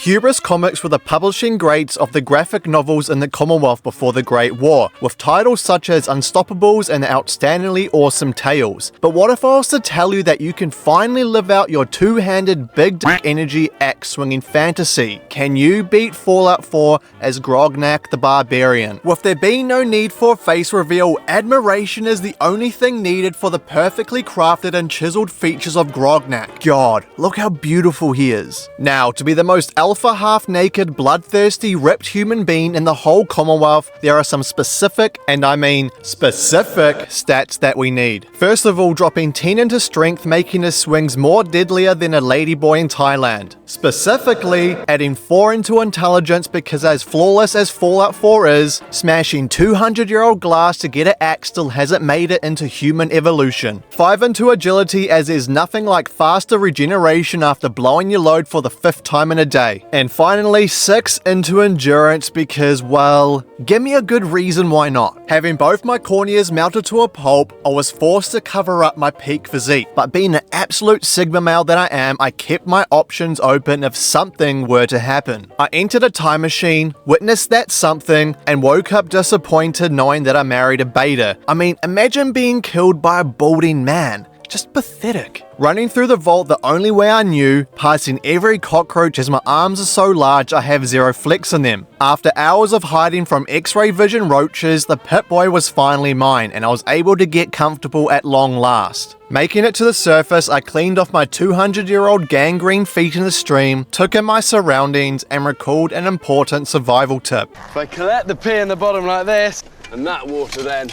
Hubris Comics were the publishing greats of the graphic novels in the Commonwealth before the Great War, with titles such as Unstoppables and Outstandingly Awesome Tales. But what if I was to tell you that you can finally live out your two-handed big dick energy axe swinging fantasy? Can you beat Fallout 4 as Grognak the Barbarian? With there being no need for a face reveal, admiration is the only thing needed for the perfectly crafted and chiseled features of Grognak. God, look how beautiful he is. Now, to be the most alpha half-naked, bloodthirsty, ripped human being in the whole Commonwealth, there are some specific, and I mean specific, stats that we need. First of all, dropping 10 into strength, making his swings more deadlier than a ladyboy in Thailand. Specifically, adding 4 into intelligence because as flawless as Fallout 4 is, smashing 200-year-old glass to get an axe still hasn't made it into human evolution. 5 into agility as there's nothing like faster regeneration after blowing your load for the 5th time in a day. And finally, 6 into endurance because, well, give me a good reason why not. Having both my corneas melted to a pulp, I was forced to cover up my peak physique, but being an absolute sigma male that I am, I kept my options open if something were to happen. I entered a time machine, witnessed that something, and woke up disappointed knowing that I married a beta. I mean, imagine being killed by a balding man. Just pathetic. Running through the vault the only way I knew, passing every cockroach as my arms are so large I have 0 flex in them. After hours of hiding from X-ray vision roaches, the Pip-Boy was finally mine and I was able to get comfortable at long last. Making it to the surface, I cleaned off my 200-year-old gangrene feet in the stream, took in my surroundings, and recalled an important survival tip. If I collect the pee in the bottom like this, and that water then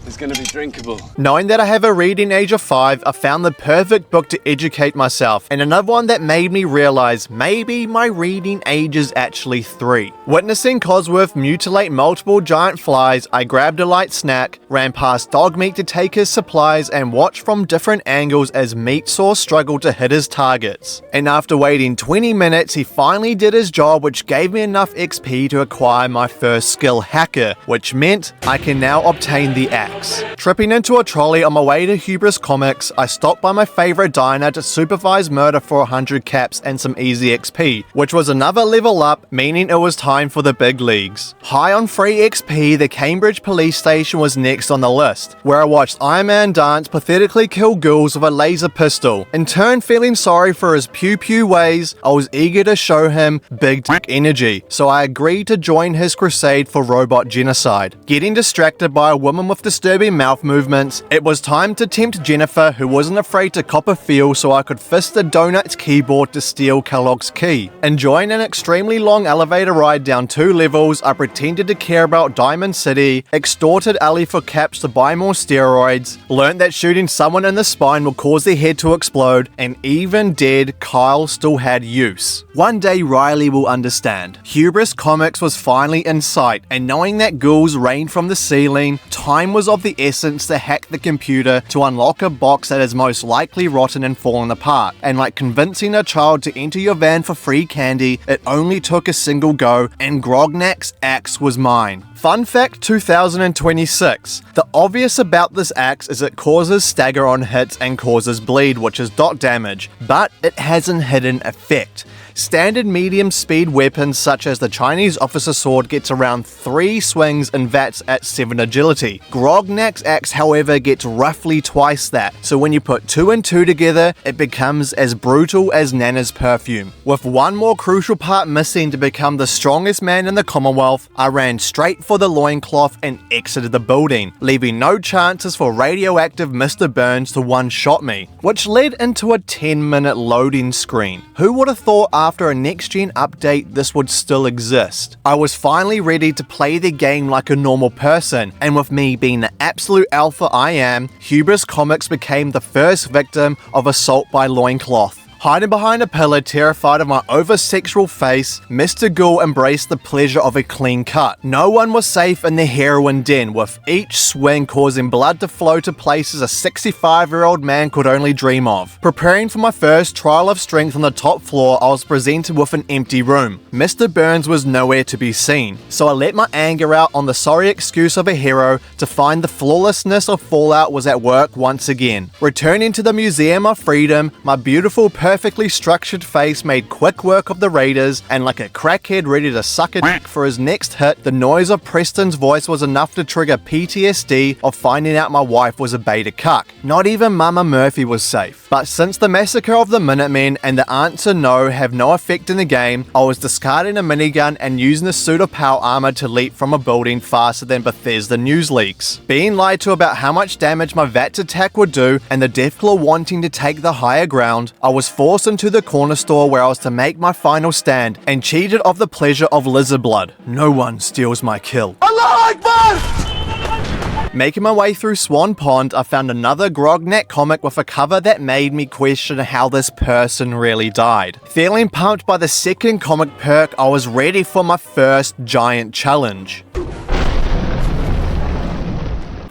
is going to be drinkable. Knowing that I have a reading age of 5, I found the perfect book to educate myself, and another one that made me realize maybe my reading age is actually 3. Witnessing Cosworth mutilate multiple giant flies, I grabbed a light snack, ran past Dogmeat to take his supplies, and watched from different angles as Meatsaw struggled to hit his targets. And after waiting 20 minutes, he finally did his job, which gave me enough XP to acquire my first skill, Hacker, which meant I can now obtain the axe. Tripping into a trolley on my way to Hubris Comics, I stopped by my favorite diner to supervise murder for 100 caps and some easy XP, which was another level up, meaning it was time for the big leagues. High on free XP, the Cambridge police station was next on the list, where I watched Iron Man Dance pathetically kill ghouls with a laser pistol. In turn, feeling sorry for his pew-pew ways, I was eager to show him big dick energy, so I agreed to join his crusade for robot genocide. Getting distracted by a woman with disturbing mouth movements, it was time to tempt Jennifer, who wasn't afraid to cop a feel, so I could fist the Donut's keyboard to steal Kellogg's key. Enjoying an extremely long elevator ride down 2 levels, I pretended to care about Diamond City, extorted Ellie for caps to buy more steroids, learned that shooting someone in the spine will cause their head to explode, and even dead, Kyle still had use. One day Riley will understand. Hubris Comics was finally in sight, and knowing that ghouls rained from the ceiling, time was of the essence to hack the computer to unlock a box that is most likely rotten and fallen apart, and like convincing a child to enter your van for free candy, it only took a single go, and Grognak's axe was mine. Fun fact 2026. The obvious about this axe is it causes stagger on hits and causes bleed, which is dot damage, but it has an hidden effect. Standard medium speed weapons such as the Chinese officer sword gets around 3 swings and VATs at 7 agility. Grognak's axe, however, gets roughly twice that, so when you put 2 and 2 together, it becomes as brutal as Nana's perfume. With one more crucial part missing to become the strongest man in the Commonwealth, I ran straight for the loincloth and exited the building, leaving no chances for radioactive Mr. Burns to one-shot me, which led into a 10-minute loading screen. Who would have thought after a next-gen update this would still exist? I was finally ready to play the game like a normal person, and with me being the absolute alpha I am, Hubris Comics became the first victim of assault by loincloth. Hiding behind a pillar, terrified of my over-sexual face, Mr. Ghoul embraced the pleasure of a clean cut. No one was safe in the heroin den, with each swing causing blood to flow to places a 65-year-old man could only dream of. Preparing for my first trial of strength on the top floor, I was presented with an empty room. Mr. Burns was nowhere to be seen, so I let my anger out on the sorry excuse of a hero to find the flawlessness of Fallout was at work once again. Returning to the Museum of Freedom, my beautiful perfectly structured face made quick work of the raiders, and like a crackhead ready to suck a dick for his next hit, the noise of Preston's voice was enough to trigger PTSD of finding out my wife was a beta cuck. Not even Mama Murphy was safe. But since the massacre of the Minutemen and the answer no have no effect in the game, I was discarding a minigun and using a suit of power armor to leap from a building faster than Bethesda news leaks. Being lied to about how much damage my VATS attack would do, and the Deathclaw wanting to take the higher ground, I was forced into the corner store where I was to make my final stand, and cheated of the pleasure of lizard blood. No one steals my kill. Allah Akbar! Making my way through Swan Pond, I found another Grognak comic with a cover that made me question how this person really died. Feeling pumped by the second comic perk, I was ready for my first giant challenge.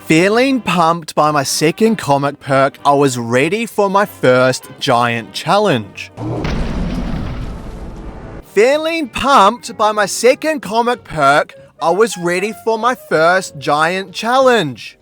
Feeling pumped by my second comic perk, I was ready for my first giant challenge. Feeling pumped by my second comic perk, I was ready for my first giant challenge.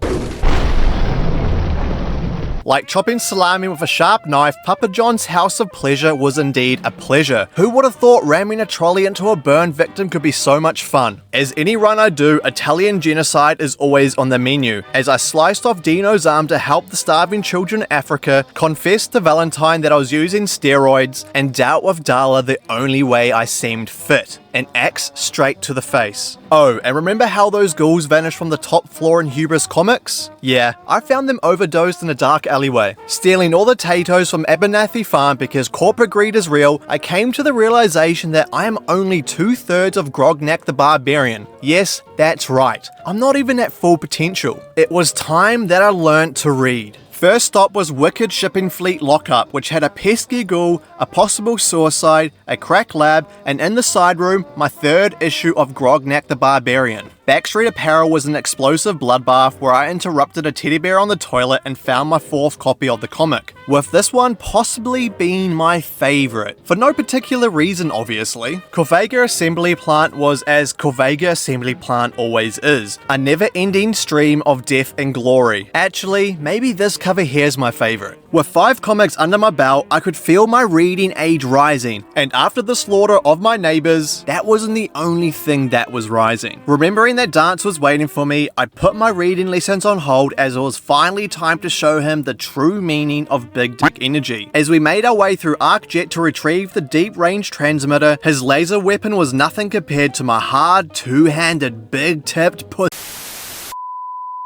Like chopping salami with a sharp knife, Papa John's House of Pleasure was indeed a pleasure. Who would have thought ramming a trolley into a burn victim could be so much fun? As any run I do, Italian genocide is always on the menu. As I sliced off Dino's arm to help the starving children in Africa, confessed to Valentine that I was using steroids, and dealt with Darla the only way I seemed fit. An axe straight to the face. Oh, and remember how those ghouls vanished from the top floor in Hubris comics? Yeah, I found them overdosed in a dark alleyway. Stealing all the potatoes from Abernathy Farm because corporate greed is real, I came to the realization that I am only 2/3 of Grognak the Barbarian. Yes, that's right. I'm not even at full potential. It was time that I learnt to read. First stop was Wicked Shipping Fleet Lockup, which had a pesky ghoul, a possible suicide, a crack lab, and in the side room, my third issue of Grognak the Barbarian. Backstreet Apparel was an explosive bloodbath where I interrupted a teddy bear on the toilet and found my fourth copy of the comic, with this one possibly being my favourite. For no particular reason, obviously. Corvega Assembly Plant was as Corvega Assembly Plant always is, a never-ending stream of death and glory. Actually, maybe this cover here's my favourite. With 5 comics under my belt, I could feel my reading age rising, and after the slaughter of my neighbours, that wasn't the only thing that was rising. Remembering that Dance was waiting for me, I put my reading lessons on hold as it was finally time to show him the true meaning of big dick energy. As we made our way through ArcJet to retrieve the deep range transmitter, his laser weapon was nothing compared to my hard, two-handed, big-tipped pussy.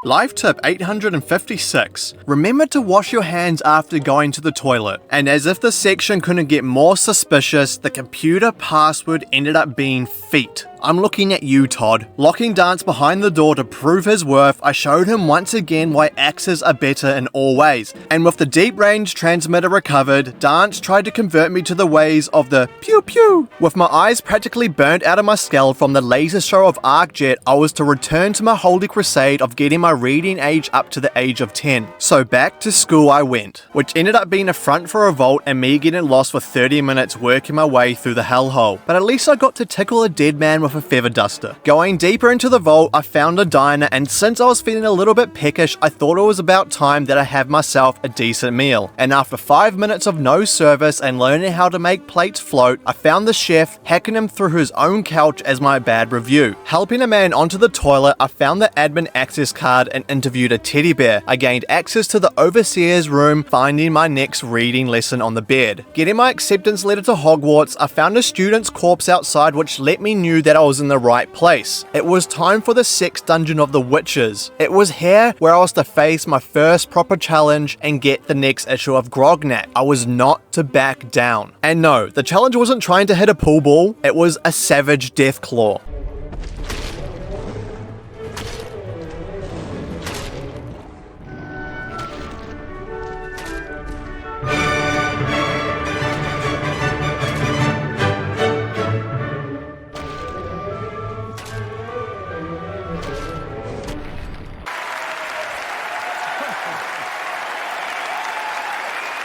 Life tip 856. Remember to wash your hands after going to the toilet. And as if this section couldn't get more suspicious, the computer password ended up being feet. I'm looking at you, Todd. Locking Dance behind the door to prove his worth, I showed him once again why axes are better in all ways. And with the deep range transmitter recovered, Dance tried to convert me to the ways of the pew pew. With my eyes practically burnt out of my skull from the laser show of ArcJet, I was to return to my holy crusade of getting my reading age up to the age of 10. So back to school I went, which ended up being a front for revolt and me getting lost for 30 minutes working my way through the hellhole. But at least I got to tickle a dead man with a feather duster. Going deeper into the vault, I found a diner, and since I was feeling a little bit peckish, I thought it was about time that I have myself a decent meal. And after 5 minutes of no service and learning how to make plates float, I found the chef hacking him through his own couch as my bad review. Helping a man onto the toilet, I found the admin access card and interviewed a teddy bear. I gained access to the overseer's room, finding my next reading lesson on the bed. Getting my acceptance letter to Hogwarts, I found a student's corpse outside, which let me know that I was in the right place. It was time for the sex dungeon of the witches. It was here where I was to face my first proper challenge and get the next issue of Grognak. I was not to back down. And no, the challenge wasn't trying to hit a pool ball, it was a savage Deathclaw.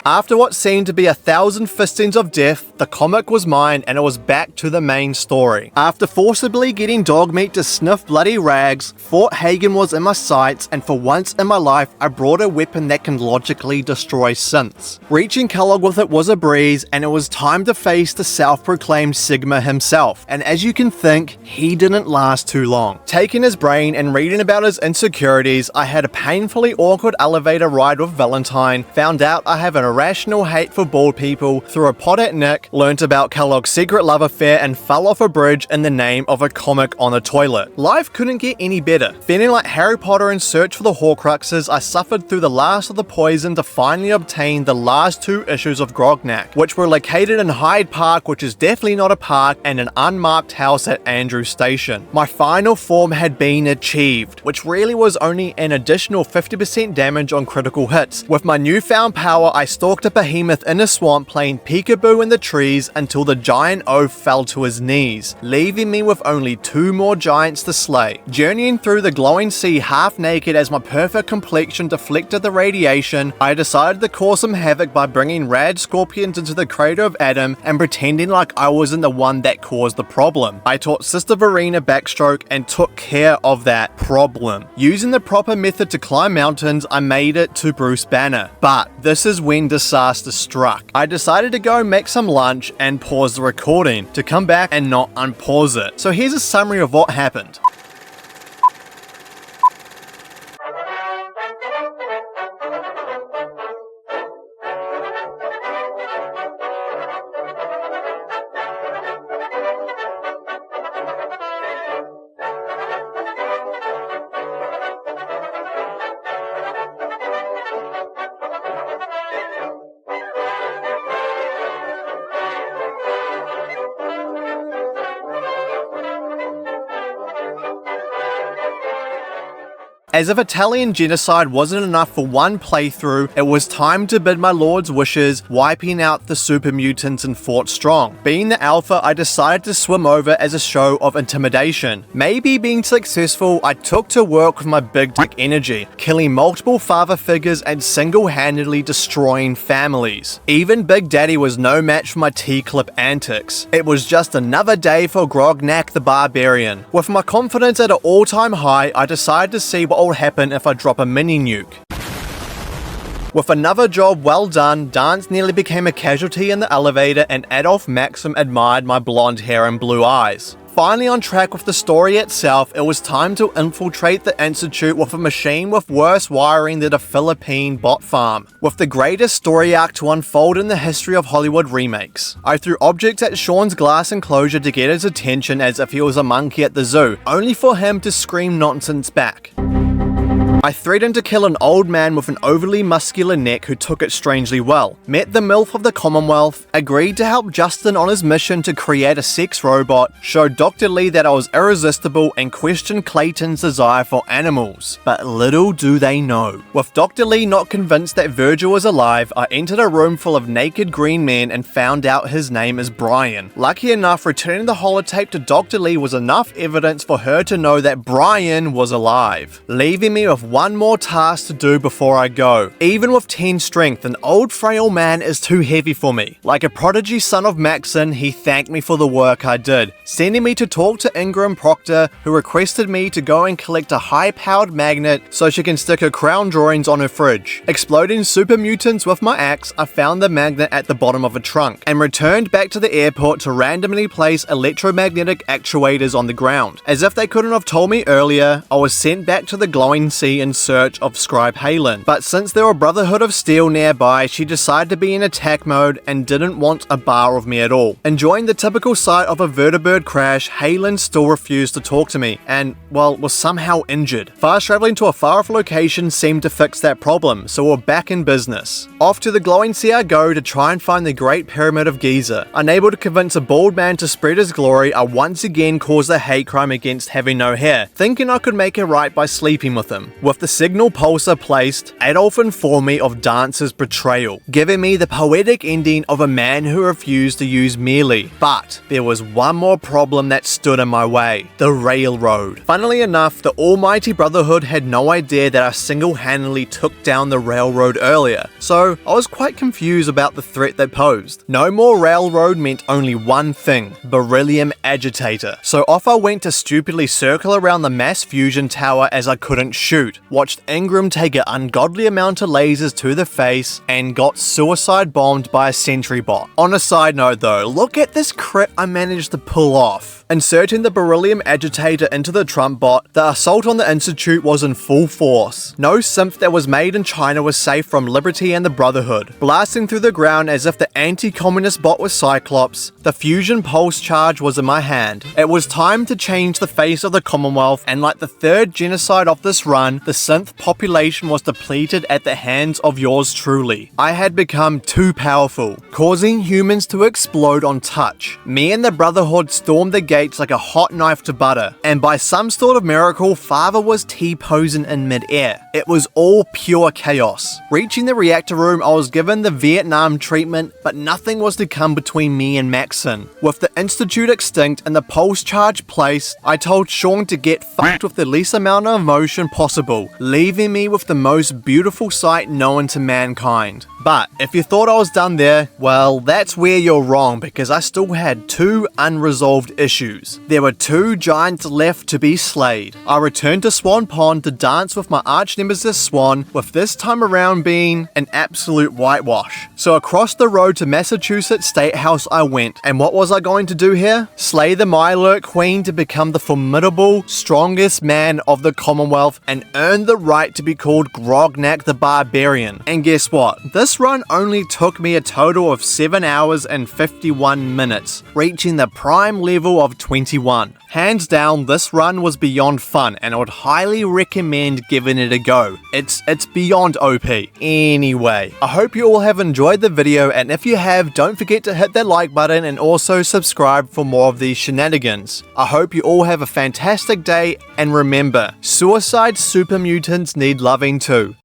After what seemed to be 1,000 fistings of death, the comic was mine and it was back to the main story. After forcibly getting Dogmeat to sniff bloody rags, Fort Hagen was in my sights, and for once in my life I brought a weapon that can logically destroy synths. Reaching Kellogg with it was a breeze, and it was time to face the self-proclaimed Sigma himself, and as you can think, he didn't last too long. Taking his brain and reading about his insecurities, I had a painfully awkward elevator ride with Valentine, found out I have an irrational hate for bald people, threw a pot at Nick, learnt about Kellogg's secret love affair, and fell off a bridge in the name of a comic on a toilet. Life couldn't get any better. Feeling like Harry Potter in search for the Horcruxes, I suffered through the last of the poison to finally obtain the last 2 issues of Grognak, which were located in Hyde Park, which is definitely not a park, and an unmarked house at Andrews Station. My final form had been achieved, which really was only an additional 50% damage on critical hits. With my newfound power, I stalked a behemoth in a swamp playing peekaboo in the trees until the giant oaf fell to his knees, leaving me with only 2 more giants to slay. Journeying through the glowing sea half naked as my perfect complexion deflected the radiation, I decided to cause some havoc by bringing rad scorpions into the crater of Adam and pretending like I wasn't the one that caused the problem. I taught Sister Verena backstroke and took care of that problem. Using the proper method to climb mountains, I made it to Bruce Banner. But this is when disaster struck. I decided to go make some lunch and pause the recording, to come back and not unpause it. So here's a summary of what happened. As if Italian genocide wasn't enough for one playthrough, it was time to bid my lord's wishes, wiping out the super mutants in Fort Strong. Being the alpha, I decided to swim over as a show of intimidation. Maybe being successful, I took to work with my big dick energy, killing multiple father figures and single-handedly destroying families. Even Big Daddy was no match for my T-clip antics. It was just another day for Grognak the Barbarian. With my confidence at an all-time high, I decided to see what will happen if I drop a mini nuke. With another job well done, Dance nearly became a casualty in the elevator, and Adolf Maxim admired my blonde hair and blue eyes. Finally on track with the story itself, it was time to infiltrate the Institute with a machine with worse wiring than a Philippine bot farm, with the greatest story arc to unfold in the history of Hollywood remakes. I threw objects at Sean's glass enclosure to get his attention as if he was a monkey at the zoo, only for him to scream nonsense back. I threatened to kill an old man with an overly muscular neck who took it strangely well, met the MILF of the Commonwealth, agreed to help Justin on his mission to create a sex robot, showed Dr. Lee that I was irresistible, and questioned Clayton's desire for animals. But little do they know. With Dr. Lee not convinced that Virgil was alive, I entered a room full of naked green men and found out his name is Brian. Lucky enough, returning the holotape to Dr. Lee was enough evidence for her to know that Brian was alive, leaving me with one more task to do before I go. Even with 10 strength, an old frail man is too heavy for me. Like a prodigy son of Maxon, he thanked me for the work I did, sending me to talk to Ingram Proctor, who requested me to go and collect a high-powered magnet so she can stick her crown drawings on her fridge. Exploding super mutants with my axe, I found the magnet at the bottom of a trunk, and returned back to the airport to randomly place electromagnetic actuators on the ground. As if they couldn't have told me earlier, I was sent back to the glowing sea in search of Scribe Halen, but since there were Brotherhood of Steel nearby, she decided to be in attack mode and didn't want a bar of me at all. Enjoying the typical sight of a vertibird crash, Halen still refused to talk to me and, well, was somehow injured. Fast traveling to a far-off location seemed to fix that problem, so we're back in business. Off to the glowing sea I go to try and find the Great Pyramid of Giza. Unable to convince a bald man to spread his glory, I once again caused a hate crime against having no hair, thinking I could make it right by sleeping with him. With With the signal pulsar placed, Adolf informed me of Dance's betrayal, giving me the poetic ending of a man who refused to use melee. But there was one more problem that stood in my way: the railroad. Funnily enough, the almighty Brotherhood had no idea that I single-handedly took down the railroad earlier, so I was quite confused about the threat they posed. No more railroad meant only one thing: beryllium agitator. So off I went to stupidly circle around the mass fusion tower as I couldn't shoot, watched Ingram take an ungodly amount of lasers to the face, and got suicide bombed by a sentry bot. On a side note though, look at this crit I managed to pull off. Inserting the beryllium agitator into the Trump bot, the assault on the Institute was in full force. No synth that was made in China was safe from Liberty and the Brotherhood. Blasting through the ground as if the anti-communist bot was Cyclops, the fusion pulse charge was in my hand. It was time to change the face of the Commonwealth, and like the third genocide of this run, the synth population was depleted at the hands of yours truly. I had become too powerful, causing humans to explode on touch. Me and the Brotherhood stormed the gates like a hot knife to butter, and by some sort of miracle, Father was T-posing in mid-air. It was all pure chaos. Reaching the reactor room, I was given the Vietnam treatment, but nothing was to come between me and Maxon. With the Institute extinct and the pulse charge placed, I told Sean to get fucked with the least amount of emotion possible, leaving me with the most beautiful sight known to mankind. But if you thought I was done there, well, that's where you're wrong, because I still had two unresolved issues. There were two giants left to be slayed. I returned to Swan Pond to dance with my arch nemesis Swan, with this time around being an absolute whitewash. So across the road to Massachusetts State House I went, and what was I going to do here? Slay the Mylurk Queen to become the formidable, strongest man of the Commonwealth and earn the right to be called Grognak the Barbarian. And guess what? This run only took me a total of 7 hours and 51 minutes, reaching the prime level of 21. Hands down, this run was beyond fun, and I would highly recommend giving it a go. It's beyond OP. Anyway, I hope you all have enjoyed the video, and if you have, don't forget to hit that like button and also subscribe for more of these shenanigans. I hope you all have a fantastic day, and remember, suicide super mutants need loving too.